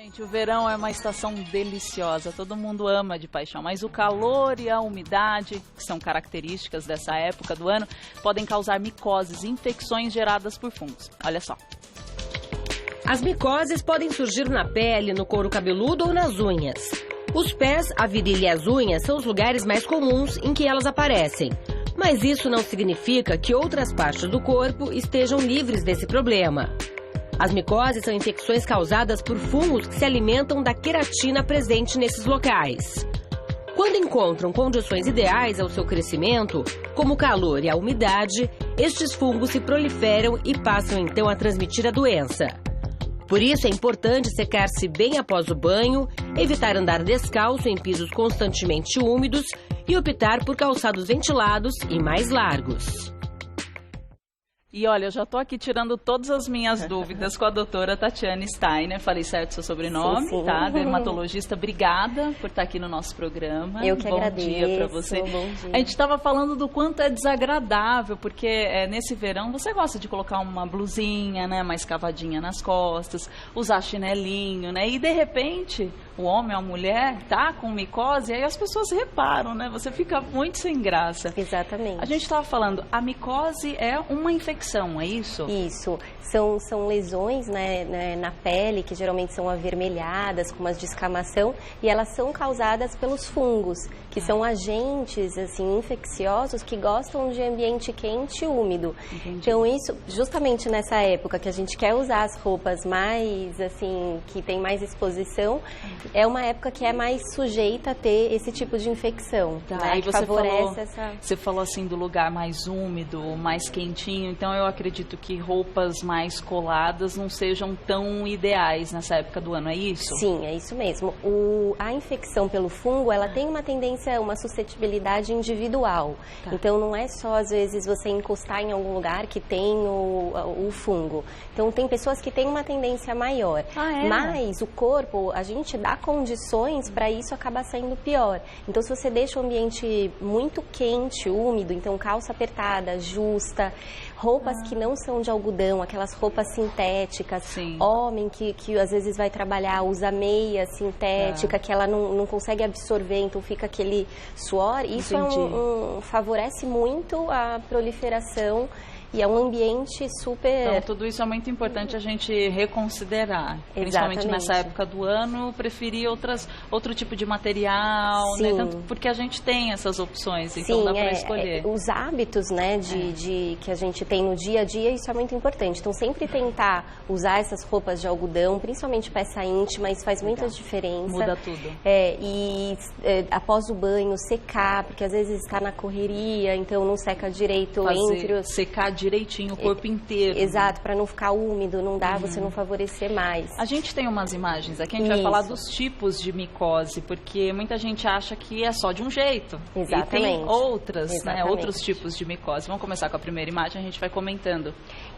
Gente, o verão é uma estação deliciosa, todo mundo ama de paixão, mas o calor e a umidade, que são características dessa época do ano, podem causar micoses, infecções geradas por fungos. Olha só. As micoses podem surgir na pele, no couro cabeludo ou nas unhas. Os pés, a virilha e as unhas são os lugares mais comuns em que elas aparecem. Mas isso não significa que outras partes do corpo estejam livres desse problema. As micoses são infecções causadas por fungos que se alimentam da queratina presente nesses locais. Quando encontram condições ideais ao seu crescimento, como o calor e a umidade, estes fungos se proliferam e passam então a transmitir a doença. Por isso é importante secar-se bem após o banho, evitar andar descalço em pisos constantemente úmidos e optar por calçados ventilados e mais largos. E olha, eu já estou aqui tirando todas as minhas dúvidas com a doutora Tatiane Steiner. Falei certo seu sobrenome, sim. Tá? Dermatologista, obrigada por estar aqui no nosso programa. Eu que agradeço. Bom dia para você. Bom dia. A gente estava falando do quanto é desagradável, porque nesse verão você gosta de colocar uma blusinha, né, mais cavadinha nas costas, usar chinelinho, né? E de repente, o homem ou a mulher tá com micose, e aí as pessoas reparam, né? Você fica muito sem graça. Exatamente. A gente estava falando, a micose é uma infecção, é isso? Isso. São lesões, né, na pele, que geralmente são avermelhadas, com uma descamação, e elas são causadas pelos fungos, que são agentes assim, infecciosos que gostam de ambiente quente e úmido. Entendi. Então, isso, justamente nessa época que a gente quer usar as roupas mais, assim, que tem mais exposição, é uma época que é mais sujeita a ter esse tipo de infecção. Tá, né, aí que você falou assim do lugar mais úmido, mais quentinho, então eu acredito que roupas mais coladas não sejam tão ideais nessa época do ano, é isso? Sim, é isso mesmo. A infecção pelo fungo, ela tem uma tendência, uma suscetibilidade individual. Tá. Então, não é só, às vezes, você encostar em algum lugar que tem o fungo. Então, tem pessoas que têm uma tendência maior. Mas o corpo, a gente dá condições para isso acabar saindo pior. Então, se você deixa o ambiente muito quente, úmido, então calça apertada, justa, roupas que não são de algodão, aquelas roupas sintéticas. Sim. Homem que às vezes vai trabalhar, usa meia sintética, que ela não consegue absorver, então fica aquele suor. Isso favorece muito a proliferação. E é um ambiente super... Então, tudo isso é muito importante a gente reconsiderar. Principalmente nessa época do ano, preferir outro tipo de material, né? Tanto porque a gente tem essas opções, então dá para escolher. Os hábitos, né, que a gente tem no dia a dia, isso é muito importante. Então, sempre tentar usar essas roupas de algodão, principalmente peça íntima, isso faz muita diferença. Muda tudo. Após o banho, secar, porque às vezes está na correria, então não seca direito secar direitinho o corpo inteiro. Exato, para não ficar úmido, não dá você não favorecer mais. A gente tem umas imagens aqui, a gente vai falar dos tipos de micose, porque muita gente acha que é só de um jeito. Exatamente. E tem outras, né, outros tipos de micose. Vamos começar com a primeira imagem, a gente vai comentando.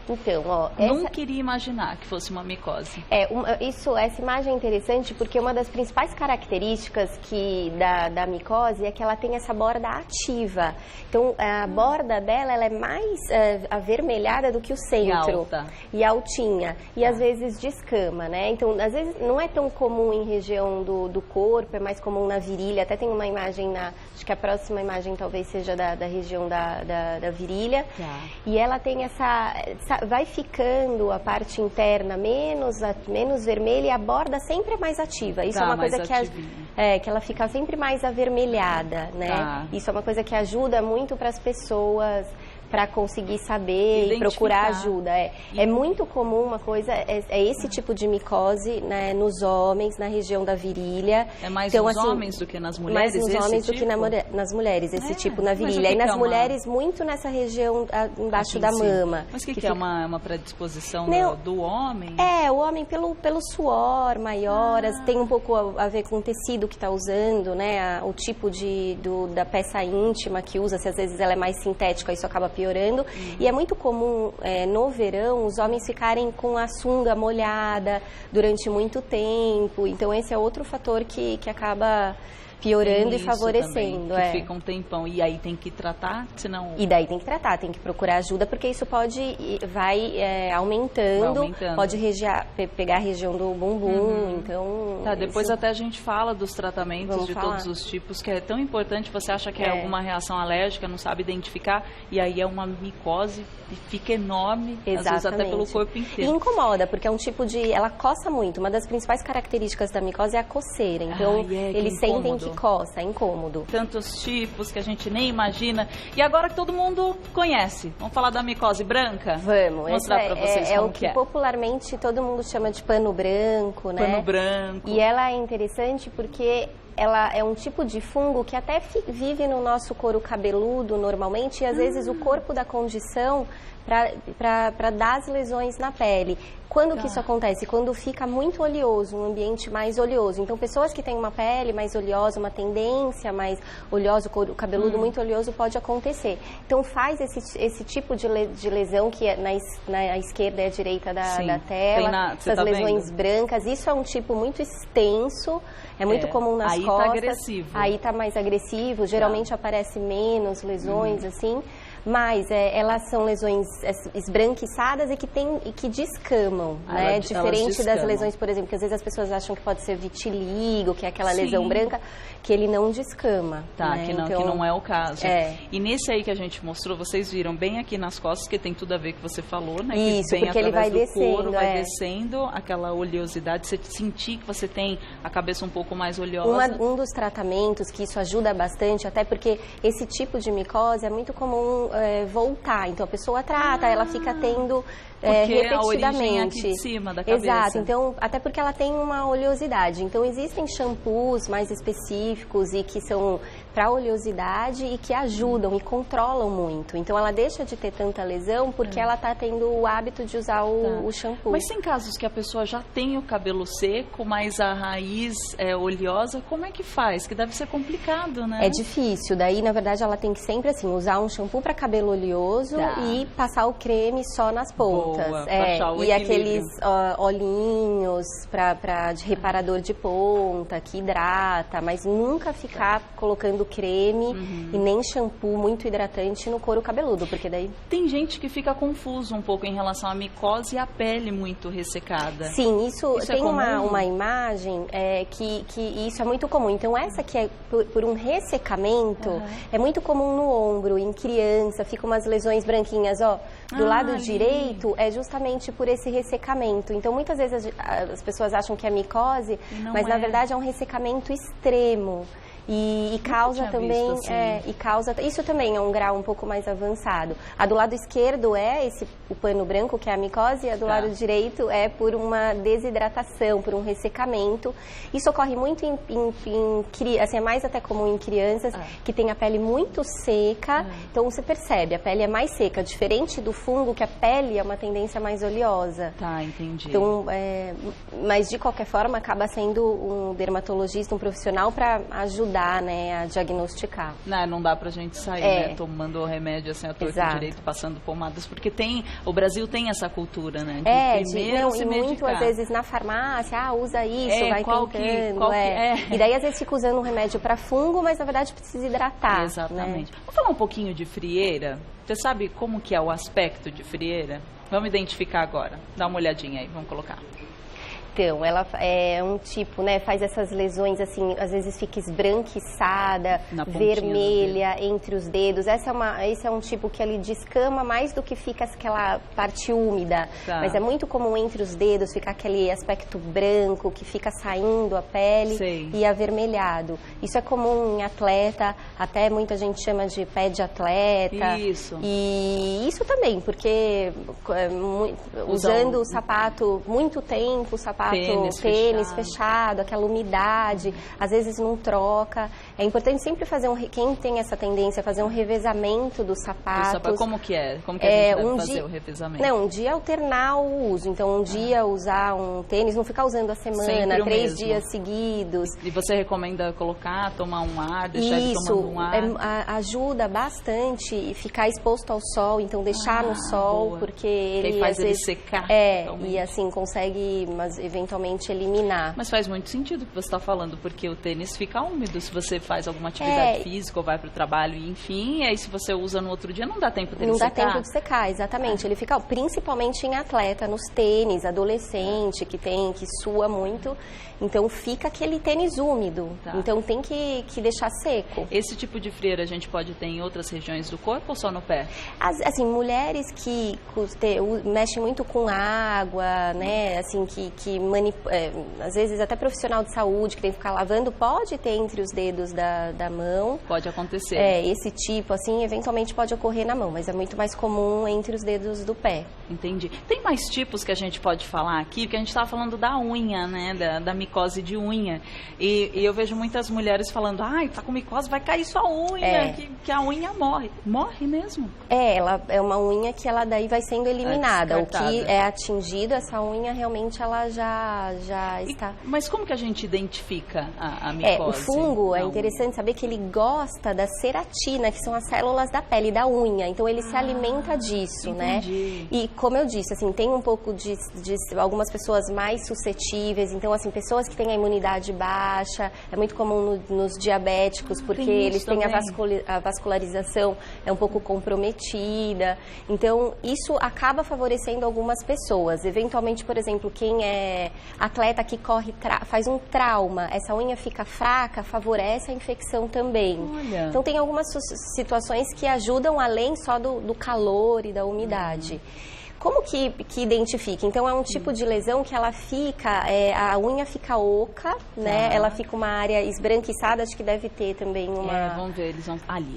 Então, não queria imaginar que fosse uma micose. Essa imagem é interessante porque uma das principais características da micose é que ela tem essa borda ativa. Então, a borda dela ela é mais avermelhada do que o centro. E altinha. E às vezes descama, né? Então, às vezes não é tão comum em região do corpo, é mais comum na virilha. Até tem uma imagem, acho que a próxima imagem talvez seja da região da virilha. E ela tem vai ficando a parte interna menos vermelha e a borda sempre é mais ativa. Isso é uma coisa que ela fica sempre mais avermelhada, né? Isso é uma coisa que ajuda muito para as pessoas para conseguir saber e procurar ajuda. É muito comum uma coisa, esse tipo de micose, né, nos homens, na região da virilha. É mais nos homens do que nas mulheres? Mais nos homens do que nas mulheres, esse tipo na virilha. E nas mulheres, muito nessa região embaixo da mama. Mas o que é uma predisposição do homem? O homem pelo suor maior, tem um pouco a ver com o tecido que está usando, né, o tipo da peça íntima que usa, se às vezes ela é mais sintética, isso acaba piorando. piorando. E é muito comum no verão os homens ficarem com a sunga molhada durante muito tempo. Então esse é outro fator que acaba piorando e favorecendo. Também, que fica um tempão. E aí tem que tratar, senão... E daí tem que tratar, tem que procurar ajuda, porque isso vai aumentando, pode pegar a região do bumbum, então... Tá, depois até a gente fala dos tratamentos todos os tipos, que é tão importante. Você acha que é alguma reação alérgica, não sabe identificar, e aí é uma micose e fica enorme, às vezes até pelo corpo inteiro. E incomoda, porque é um tipo de... Ela coça muito. Uma das principais características da micose é a coceira. Então, eles sentem que coça, é incômodo. Tantos tipos que a gente nem imagina. E agora que todo mundo conhece, vamos falar da micose branca? Vamos. Mostrar para vocês como é o que popularmente todo mundo chama de pano branco, né? Pano branco. E ela é interessante porque ela é um tipo de fungo que até vive no nosso couro cabeludo normalmente, e às vezes o corpo dá condição para dar as lesões na pele. Quando que isso acontece? Quando fica muito oleoso, um ambiente mais oleoso. Então, pessoas que têm uma pele mais oleosa, uma tendência mais oleosa, o couro cabeludo muito oleoso, pode acontecer. Então, faz esse tipo de lesão, que é na esquerda e à direita da tela, essas lesões brancas. Isso é um tipo muito extenso, é muito comum nas costas. Aí tá agressivo. Aí tá mais agressivo, geralmente aparece menos lesões, assim. Mas elas são lesões esbranquiçadas e que descamam, né? Diferente das lesões, por exemplo, que às vezes as pessoas acham que pode ser vitiligo, que é aquela lesão branca, que ele não descama. Tá, né? que não é o caso. E nesse aí que a gente mostrou, vocês viram bem aqui nas costas, que tem tudo a ver que você falou, né? Isso, que porque ele vai descendo. Couro, vai descendo, aquela oleosidade, você sentir que você tem a cabeça um pouco mais oleosa. Um dos tratamentos que isso ajuda bastante, até porque esse tipo de micose é muito comum voltar. Então a pessoa trata, ela fica tendo repetidamente. A origem é aqui de cima da cabeça. Exato, então até porque ela tem uma oleosidade. Então existem shampoos mais específicos e que são para oleosidade e que ajudam e controlam muito. Então ela deixa de ter tanta lesão porque ela está tendo o hábito de usar o shampoo. Mas tem casos que a pessoa já tem o cabelo seco, mas a raiz é oleosa, como é que faz? Que deve ser complicado, né? É difícil. Daí, na verdade, ela tem que sempre assim usar um shampoo para cabelo oleoso e passar o creme só nas pontas. E aqueles olhinhos de reparador de ponta que hidrata, mas nunca ficar colocando creme e nem shampoo muito hidratante no couro cabeludo, porque daí... Tem gente que fica confuso um pouco em relação à micose e a pele muito ressecada. Sim, isso tem uma imagem que isso é muito comum. Então, essa que é por um ressecamento, é muito comum no ombro, em criança, ficam umas lesões branquinhas, do lado direito, é justamente por esse ressecamento. Então, muitas vezes as pessoas acham que é micose, mas na verdade é um ressecamento extremo. E causa também, isso também é um grau um pouco mais avançado. A do lado esquerdo o pano branco, que é a micose, e a do lado direito é por uma desidratação, por um ressecamento. Isso ocorre muito assim, é mais até comum em crianças que têm a pele muito seca. Então você percebe, a pele é mais seca, diferente do fungo, que a pele é uma tendência mais oleosa. Tá, entendi. Então, mas de qualquer forma acaba sendo um dermatologista, um profissional para ajudar, né, a diagnosticar. Não dá pra gente sair, né, tomando o remédio assim, a torta direito, passando pomadas, porque o Brasil tem essa cultura, né, de primeiro se medicar. Muito, às vezes, na farmácia, usa isso, vai tentando. E daí, às vezes, fica usando um remédio para fungo, mas, na verdade, precisa hidratar. Exatamente. Né? Vamos falar um pouquinho de frieira? Você sabe como que é o aspecto de frieira? Vamos identificar agora. Dá uma olhadinha aí, vamos colocar. Então, ela é um tipo, né, faz essas lesões assim, às vezes fica esbranquiçada, vermelha entre os dedos. Esse é um tipo que ele descama mais do que fica aquela parte úmida. Mas é muito comum entre os dedos ficar aquele aspecto branco que fica saindo a pele e avermelhado. Isso é comum em atleta, até muita gente chama de pé de atleta. Isso. E isso também, porque usando o sapato muito tempo, o sapato sapato tênis fechado, aquela umidade, às vezes não troca. É importante sempre fazer quem tem essa tendência a fazer um revezamento dos sapatos. Como que é? Como que a gente deve fazer o revezamento? Não, um dia alternar o uso. Então, um dia usar um tênis, não ficar usando a semana, 3 dias seguidos. E você recomenda colocar, tomar um ar, deixar ele tomando um ar? Ajuda bastante e ficar exposto ao sol, então deixar no sol, porque ele faz às ele vezes secar. E assim consegue, mas eventualmente eliminar. Mas faz muito sentido o que você está falando, porque o tênis fica úmido se você faz alguma atividade física ou vai para o trabalho, enfim, e aí se você usa no outro dia não dá tempo dele secar. Não dá tempo de secar, exatamente. Ele fica, principalmente em atleta, nos tênis, adolescente que sua muito. Então fica aquele tênis úmido, então tem que deixar seco. Esse tipo de frieira a gente pode ter em outras regiões do corpo ou só no pé? Assim, mulheres que mexem muito com água, né, assim, às vezes até profissional de saúde que tem que ficar lavando, pode ter entre os dedos da mão. Pode acontecer. Esse tipo, assim, eventualmente pode ocorrer na mão, mas é muito mais comum entre os dedos do pé. Entendi. Tem mais tipos que a gente pode falar aqui, porque a gente estava falando da unha, né, da micose de unha. E eu vejo muitas mulheres falando, tá com micose, vai cair sua unha, que a unha morre. Morre mesmo? Ela é uma unha que ela daí vai sendo eliminada. O que é atingido, essa unha realmente ela já está... Mas como que a gente identifica a micose? O fungo, é interessante saber que ele gosta da ceratina, que são as células da pele, da unha. Então ele se alimenta disso, entendi. Né? E como eu disse, assim, tem um pouco de algumas pessoas mais suscetíveis. Então, assim, pessoas que têm a imunidade baixa, é muito comum nos diabéticos, porque eles têm a vascularização é um pouco comprometida. Então, isso acaba favorecendo algumas pessoas. Eventualmente, por exemplo, quem é atleta que faz um trauma, essa unha fica fraca, favorece a infecção também. Olha. Então, tem algumas situações que ajudam além só do calor e da umidade. Como que identifica? Então, é um tipo de lesão que ela fica, a unha fica oca, né? Ela fica uma área esbranquiçada, acho que deve ter também uma... vamos ver, eles vão ali.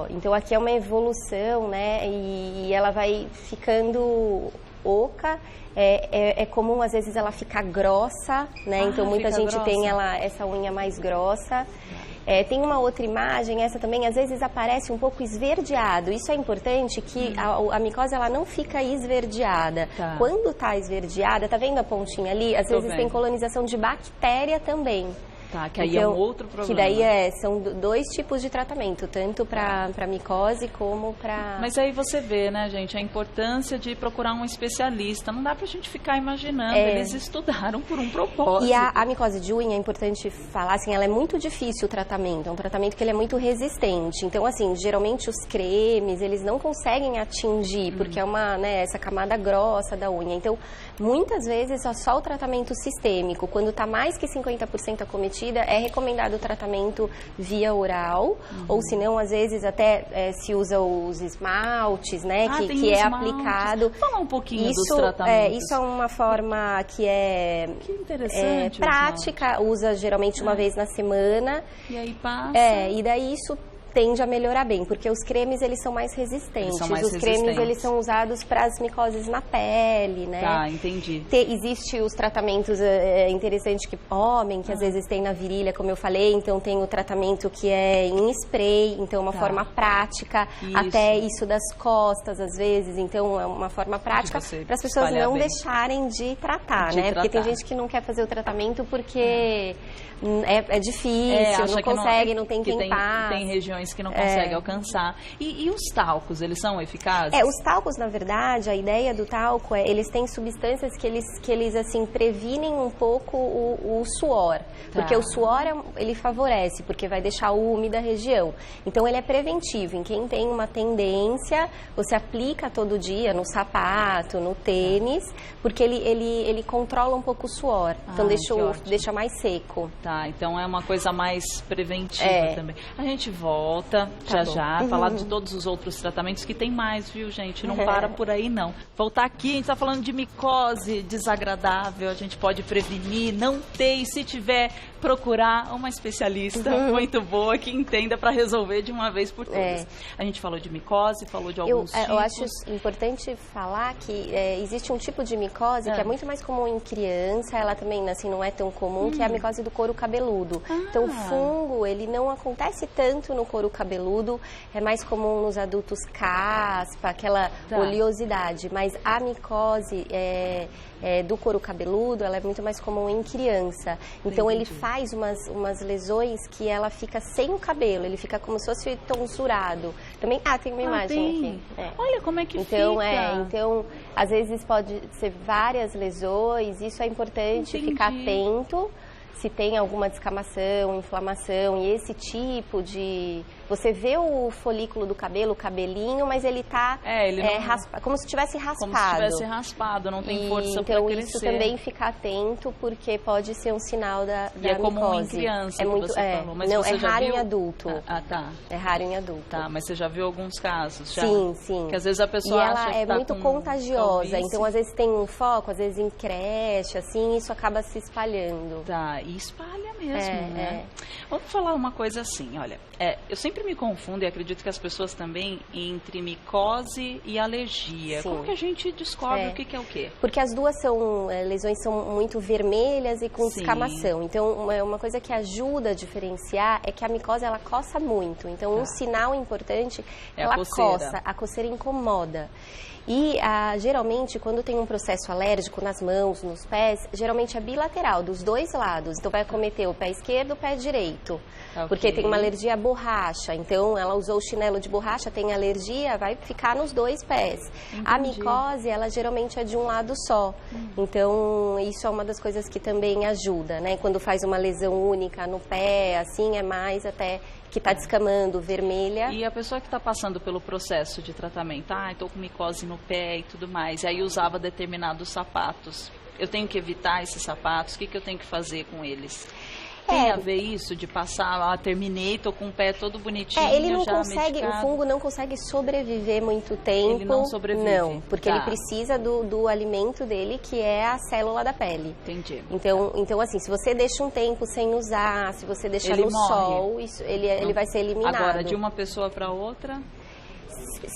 Então aqui é uma evolução, né? E ela vai ficando oca. É comum, às vezes, ela ficar grossa, né? Então, muita gente grossa. Tem essa unha mais grossa. Tem uma outra imagem, essa também, às vezes aparece um pouco esverdeado. Isso é importante, que a micose ela não fica esverdeada. Quando está esverdeada, tá vendo a pontinha ali? Às vezes tem colonização de bactéria também. Que aí é um outro problema. Que daí são 2 tipos de tratamento, tanto para micose como para... Mas aí você vê, né, gente, a importância de procurar um especialista. Não dá pra gente ficar imaginando, eles estudaram por um propósito. E a micose de unha, é importante falar, assim, ela é muito difícil o tratamento, é um tratamento que ele é muito resistente. Então, assim, geralmente os cremes, eles não conseguem atingir, porque é essa camada grossa da unha. Então, muitas vezes é só o tratamento sistêmico. Quando está mais que 50% acometida, é recomendado o tratamento via oral, ou se não, às vezes até se usa os esmaltes, né, que é aplicado. Fala um pouquinho dos tratamentos. Isso é uma forma que que interessante, prática, usa geralmente uma vez na semana. E aí passa. E daí isso tende a melhorar bem, porque os cremes, eles são mais resistentes. Cremes, eles são usados para as micoses na pele, né? Entendi. Existe os tratamentos interessantes que homem, que às vezes tem na virilha, como eu falei, então tem o tratamento que é em spray, então uma forma prática, até isso das costas, às vezes, então é uma forma prática para as pessoas não deixarem de tratar, né? Porque tem gente que não quer fazer o tratamento porque é difícil, não consegue, não tem quem passe. Tem regiões que não consegue alcançar. E os talcos, eles são eficazes? Os talcos, na verdade, a ideia do talco eles têm substâncias que eles assim, previnem um pouco o suor. Porque o suor, ele favorece, porque vai deixar úmida a região. Então, ele é preventivo. Em quem tem uma tendência, você aplica todo dia no sapato, no tênis, porque ele controla um pouco o suor. Então, deixa mais seco. Então é uma coisa mais preventiva também. A gente volta volta já, falar de todos os outros tratamentos, que tem mais, viu, gente? Não para por aí, não. Voltar aqui, a gente tá falando de micose desagradável, a gente pode prevenir, não ter, e se tiver, procurar uma especialista muito boa que entenda para resolver de uma vez por todas. A gente falou de micose, falou de alguns tipos. Eu acho importante falar que existe um tipo de micose que é muito mais comum em criança, ela também assim, não é tão comum, que é a micose do couro cabeludo. Então, o fungo, ele não acontece tanto no couro cabeludo, é mais comum nos adultos caspa, aquela oleosidade, mas a micose do couro cabeludo, ela é muito mais comum em criança. Então, ele faz umas lesões que ela fica sem o cabelo, ele fica como se fosse tonsurado. Também, tem uma imagem aqui. Olha como é que fica. Então, às vezes pode ser várias lesões, isso é importante ficar atento. Se tem alguma descamação, inflamação e esse tipo de... Você vê o folículo do cabelo, o cabelinho, mas ele tá como se tivesse raspado. Como se tivesse raspado, não tem força para crescer. Então isso também ficar atento, porque pode ser um sinal da micose. E é comum em criança, muito, você falou. Mas não, você é raro viu? Em adulto. Tá. É raro em adulto. Tá, mas você já viu alguns casos? Já? Sim. Que às vezes a pessoa acha que ela é muito contagiosa, então às vezes tem um foco, às vezes em creche, assim, isso acaba se espalhando. Tá, e espalha mesmo, né? Vamos falar uma coisa assim, olha, eu sempre me confundo e acredito que as pessoas também entre micose e alergia. Como que a gente descobre o que é o quê? Porque as duas lesões são muito vermelhas e com descamação. Então, uma coisa que ajuda a diferenciar é que a micose, ela coça muito. Então, um sinal importante é ela coça, a coceira incomoda. E, geralmente, quando tem um processo alérgico nas mãos, nos pés, geralmente é bilateral, dos dois lados. Então, vai acometer o pé esquerdo e o pé direito. Porque tem uma alergia à borracha. Então, ela usou o chinelo de borracha, tem alergia, vai ficar nos dois pés. A micose, ela geralmente é de um lado só. Então, isso é uma das coisas que também ajuda, né? Quando faz uma lesão única no pé, assim, é mais até... que está descamando, vermelha. E a pessoa que está passando pelo processo de tratamento, estou com micose no pé e tudo mais, e aí usava determinados sapatos. Eu tenho que evitar esses sapatos? O que eu tenho que fazer com eles? Tem a ver isso de passar, terminei, tô com o pé todo bonitinho, ele não já consegue, medicado. O fungo não consegue sobreviver muito tempo. Ele não sobrevive. Não, porque ele precisa do alimento dele, que é a célula da pele. Entendi. Então assim, se você deixa um tempo sem usar, se você deixar no sol, ele vai ser eliminado. Agora, de uma pessoa para outra...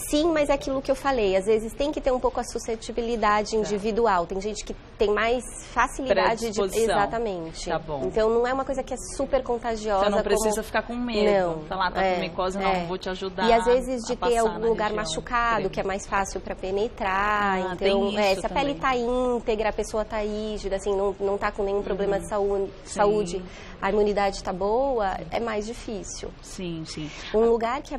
Sim, mas é aquilo que eu falei, às vezes tem que ter um pouco a suscetibilidade individual. Tem gente que tem mais facilidade de... Exatamente. Tá bom. Então não é uma coisa que é super contagiosa. Você não precisa ficar com medo. Não. Tá com micose, não vou te ajudar. E às vezes de ter algum lugar machucado, que é mais fácil para penetrar. Então, se a pele tá íntegra, a pessoa tá rígida, assim, não tá com nenhum problema de saúde, a imunidade tá boa, é mais difícil. Sim. Um lugar que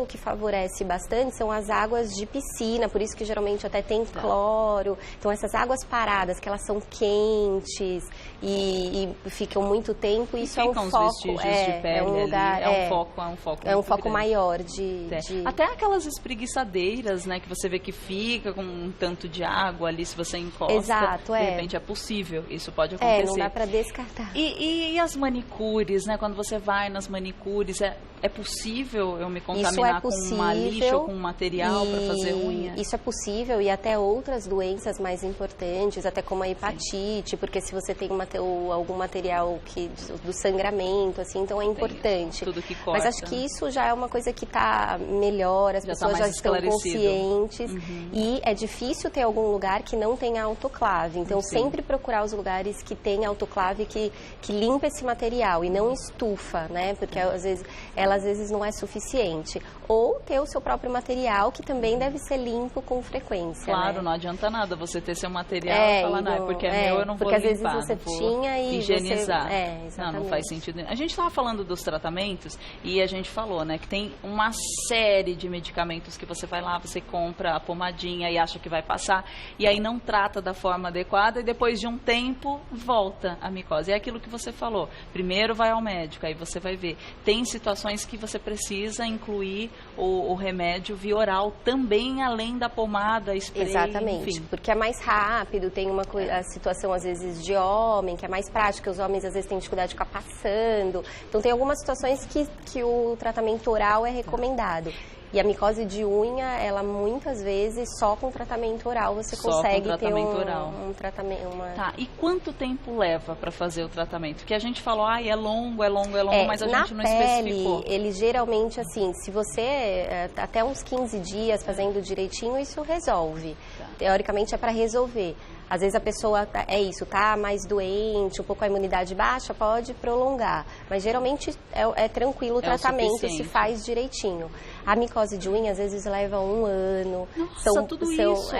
que favorece bastante são as águas de piscina, por isso que geralmente até tem cloro. Então essas águas paradas, que elas são quentes e ficam muito tempo, isso é um foco. Os vestígios de pele, é um lugar, é um foco maior Até aquelas espreguiçadeiras, né, que você vê que fica com um tanto de água ali, se você encosta. Exato, de repente é possível, isso pode acontecer. Não dá para descartar. E as manicures, né, quando você vai nas manicures, é possível eu me contaminar com uma lixa ou com um material para fazer unha? Isso é possível, e até outras doenças mais importantes, até como a hepatite, porque se você tem algum material do sangramento, assim, então é importante. Tudo que corta. Mas acho que isso já é uma coisa que está melhor, as pessoas já estão conscientes, e é difícil ter algum lugar que não tenha autoclave. Então, sempre procurar os lugares que tem autoclave, que limpa esse material e não estufa, né? Porque às vezes não é suficiente. Ou ter o seu próprio material, que também deve ser limpo com frequência. Claro, né? Não adianta nada você ter seu material e falar, não, porque é meu, eu não vou limpar. Porque às vezes você tinha e higienizar. Exatamente. Não faz sentido. A gente estava falando dos tratamentos e a gente falou, né, que tem uma série de medicamentos que você vai lá, você compra a pomadinha e acha que vai passar, e aí não trata da forma adequada e depois de um tempo volta a micose. É aquilo que você falou. Primeiro vai ao médico, aí você vai ver. Tem situações que você precisa incluir o remédio via oral também, além da pomada, spray, Exatamente, enfim. porque é mais rápido, tem a situação às vezes de homem, que é mais prática, os homens às vezes têm dificuldade de ficar passando. Então tem algumas situações que o tratamento oral é recomendado. E a micose de unha, ela muitas vezes só com tratamento oral você consegue ter um tratamento. Tá, e quanto tempo leva para fazer o tratamento? Porque a gente falou, é longo, mas a gente não especificou. Ele geralmente, assim, se você até uns 15 dias fazendo direitinho, isso resolve. Tá. Teoricamente é para resolver. Às vezes a pessoa tá mais doente, um pouco a imunidade baixa, pode prolongar. Mas geralmente é tranquilo o tratamento, se faz direitinho. A micose de unha às vezes leva 1 ano. Nossa, tudo isso!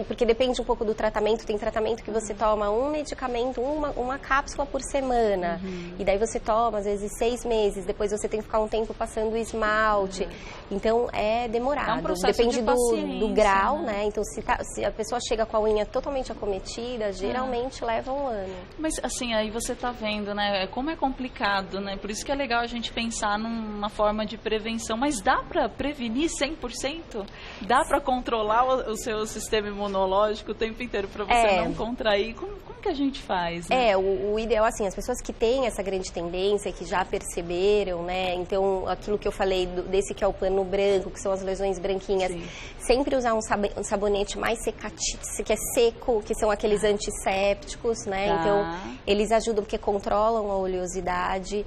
Porque depende um pouco do tratamento. Tem tratamento que você toma um medicamento, uma cápsula por semana. E daí você toma, às vezes, 6 meses. Depois você tem que ficar um tempo passando o esmalte. Então, é demorado. É um processo depende do grau, né? Então, se a pessoa chega com a unha totalmente acometida, geralmente leva 1 ano. Mas, assim, aí você tá vendo, né? Como é complicado, né? Por isso que é legal a gente pensar numa forma de prevenção. Mas dá para prevenir 100%? Dá para controlar o seu sistema imunológico o tempo inteiro para você não contrair? Como que a gente faz? Né? O ideal, assim, as pessoas que têm essa grande tendência, que já perceberam, né? Então, aquilo que eu falei desse que é o pano branco, que são as lesões branquinhas, sempre usar um sabonete mais que é seco, que são aqueles antissépticos, né? Então, eles ajudam porque controlam a oleosidade.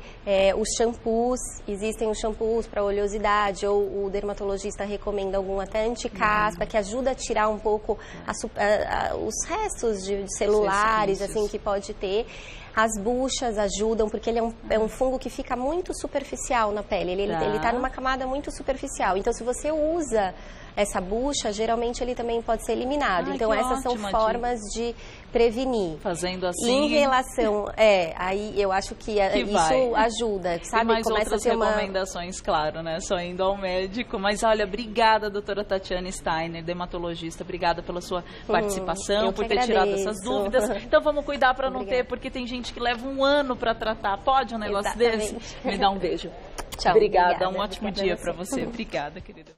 Os shampoos, existem os shampoos para oleosidade, ou o dermatologista recomenda algum até anti-caspa, que ajuda a tirar um pouco os restos de celulares, assim, que pode ter. As buchas ajudam, porque ele é um fungo que fica muito superficial na pele. Ele está numa camada muito superficial. Então, se você usa essa bucha, geralmente ele também pode ser eliminado. Então, essas são formas de prevenir. Fazendo assim... Em relação... aí eu acho que isso ajuda, sabe? E mais começa outras a ter recomendações, claro, né? Só indo ao médico. Mas, olha, obrigada, doutora Tatiane Steiner, dermatologista. Obrigada pela sua participação, por ter tirado essas dúvidas. Então, vamos cuidar para não ter, porque tem gente que leva 1 ano para tratar. Pode um negócio desse? Me dá um beijo. Tchau. Obrigada, um ótimo dia para você. Obrigada, querida.